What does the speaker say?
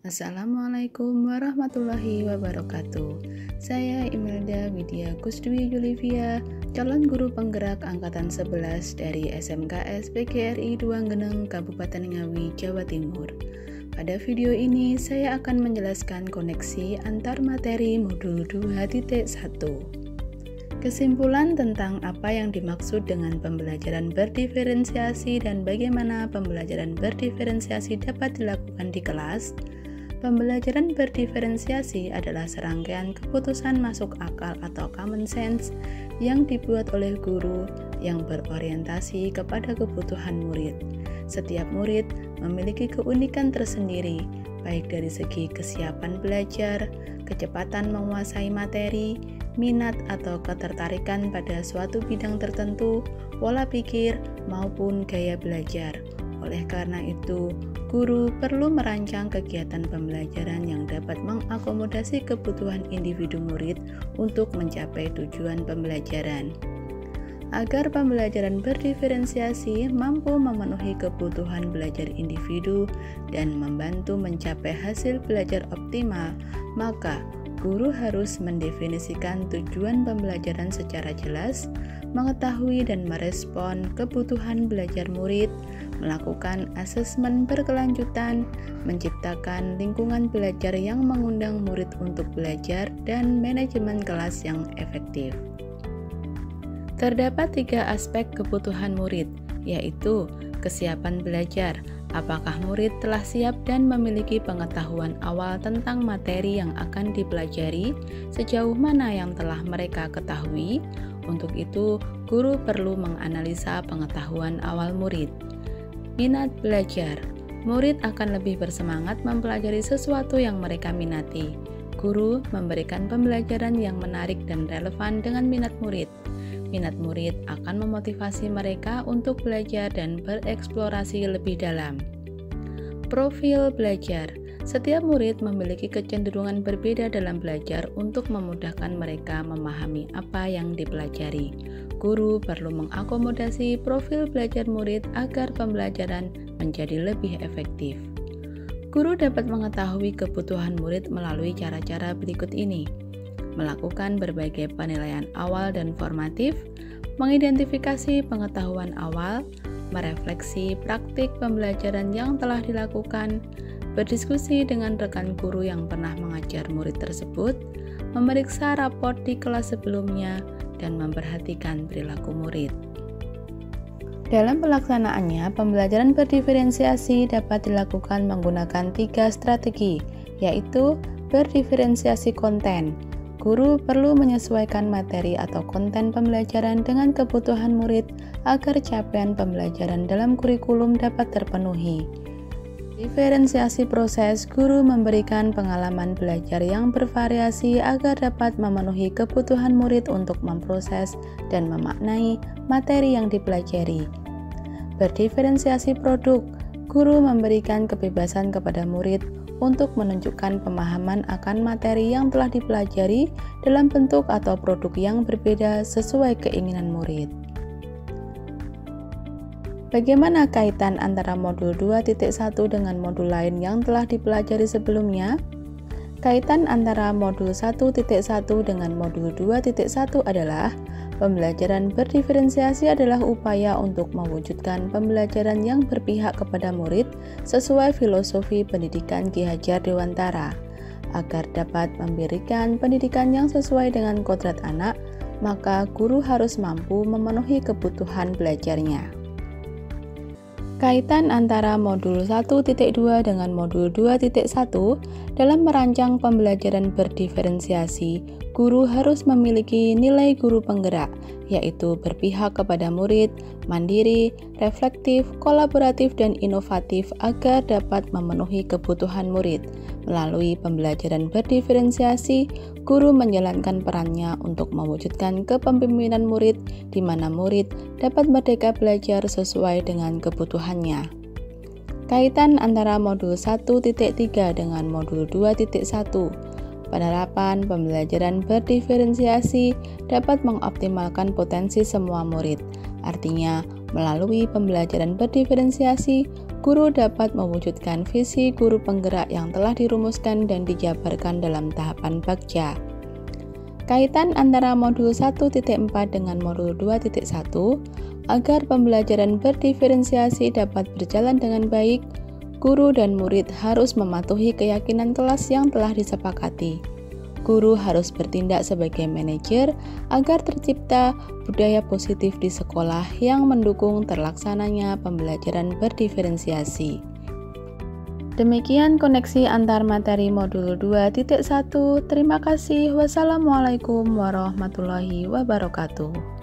Assalamualaikum warahmatullahi wabarakatuh. Saya Imelda Widya Kusdwi Julivia, calon guru penggerak angkatan 11 dari SMKS PGRI Duanggeneng, Kabupaten Ngawi, Jawa Timur. Pada video ini saya akan menjelaskan koneksi antar materi modul 2.1. Kesimpulan tentang apa yang dimaksud dengan pembelajaran berdiferensiasi dan bagaimana pembelajaran berdiferensiasi dapat dilakukan di kelas. Pembelajaran berdiferensiasi adalah serangkaian keputusan masuk akal atau common sense yang dibuat oleh guru yang berorientasi kepada kebutuhan murid. Setiap murid memiliki keunikan tersendiri, baik dari segi kesiapan belajar, kecepatan menguasai materi, minat atau ketertarikan pada suatu bidang tertentu, pola pikir, maupun gaya belajar. Oleh karena itu, guru perlu merancang kegiatan pembelajaran yang dapat mengakomodasi kebutuhan individu murid untuk mencapai tujuan pembelajaran. Agar pembelajaran berdiferensiasi mampu memenuhi kebutuhan belajar individu dan membantu mencapai hasil belajar optimal, maka guru harus mendefinisikan tujuan pembelajaran secara jelas, mengetahui dan merespon kebutuhan belajar murid, melakukan asesmen berkelanjutan, menciptakan lingkungan belajar yang mengundang murid untuk belajar, dan manajemen kelas yang efektif. Terdapat 3 aspek kebutuhan murid, yaitu kesiapan belajar. Apakah murid telah siap dan memiliki pengetahuan awal tentang materi yang akan dipelajari, sejauh mana yang telah mereka ketahui? Untuk itu, guru perlu menganalisa pengetahuan awal murid. Minat belajar. Murid akan lebih bersemangat mempelajari sesuatu yang mereka minati. Guru memberikan pembelajaran yang menarik dan relevan dengan minat murid. Minat murid akan memotivasi mereka untuk belajar dan bereksplorasi lebih dalam. Profil belajar. Setiap murid memiliki kecenderungan berbeda dalam belajar untuk memudahkan mereka memahami apa yang dipelajari. Guru perlu mengakomodasi profil belajar murid agar pembelajaran menjadi lebih efektif. Guru dapat mengetahui kebutuhan murid melalui cara-cara berikut ini: melakukan berbagai penilaian awal dan formatif, mengidentifikasi pengetahuan awal, merefleksi praktik pembelajaran yang telah dilakukan, berdiskusi dengan rekan guru yang pernah mengajar murid tersebut, memeriksa raport di kelas sebelumnya, dan memperhatikan perilaku murid. Dalam pelaksanaannya, pembelajaran berdiferensiasi dapat dilakukan menggunakan 3 strategi, yaitu berdiferensiasi konten. Guru perlu menyesuaikan materi atau konten pembelajaran dengan kebutuhan murid agar capaian pembelajaran dalam kurikulum dapat terpenuhi. Diferensiasi proses, guru memberikan pengalaman belajar yang bervariasi agar dapat memenuhi kebutuhan murid untuk memproses dan memaknai materi yang dipelajari. Berdiferensiasi produk, guru memberikan kebebasan kepada murid untuk menunjukkan pemahaman akan materi yang telah dipelajari dalam bentuk atau produk yang berbeda sesuai keinginan murid. Bagaimana kaitan antara modul 2.1 dengan modul lain yang telah dipelajari sebelumnya? Kaitan antara modul 1.1 dengan modul 2.1 adalah pembelajaran berdiferensiasi adalah upaya untuk mewujudkan pembelajaran yang berpihak kepada murid sesuai filosofi pendidikan Ki Hajar Dewantara. Agar dapat memberikan pendidikan yang sesuai dengan kodrat anak, maka guru harus mampu memenuhi kebutuhan belajarnya. Kaitan antara modul 1.2 dengan modul 2.1 dalam merancang pembelajaran berdiferensiasi, guru harus memiliki nilai guru penggerak, yaitu berpihak kepada murid, mandiri, reflektif, kolaboratif, dan inovatif agar dapat memenuhi kebutuhan murid. Melalui pembelajaran berdiferensiasi, guru menjalankan perannya untuk mewujudkan kepemimpinan murid, di mana murid dapat merdeka belajar sesuai dengan kebutuhannya. Kaitan antara modul 1.3 dengan modul 2.1. Penerapan pembelajaran berdiferensiasi dapat mengoptimalkan potensi semua murid. Artinya, melalui pembelajaran berdiferensiasi, guru dapat mewujudkan visi guru penggerak yang telah dirumuskan dan dijabarkan dalam tahapan Bagja. Kaitan antara modul 1.4 dengan modul 2.1 agar pembelajaran berdiferensiasi dapat berjalan dengan baik, guru dan murid harus mematuhi keyakinan kelas yang telah disepakati. Guru harus bertindak sebagai manajer agar tercipta budaya positif di sekolah yang mendukung terlaksananya pembelajaran berdiferensiasi. Demikian koneksi antar materi modul 2.1. Terima kasih. Wassalamualaikum warahmatullahi wabarakatuh.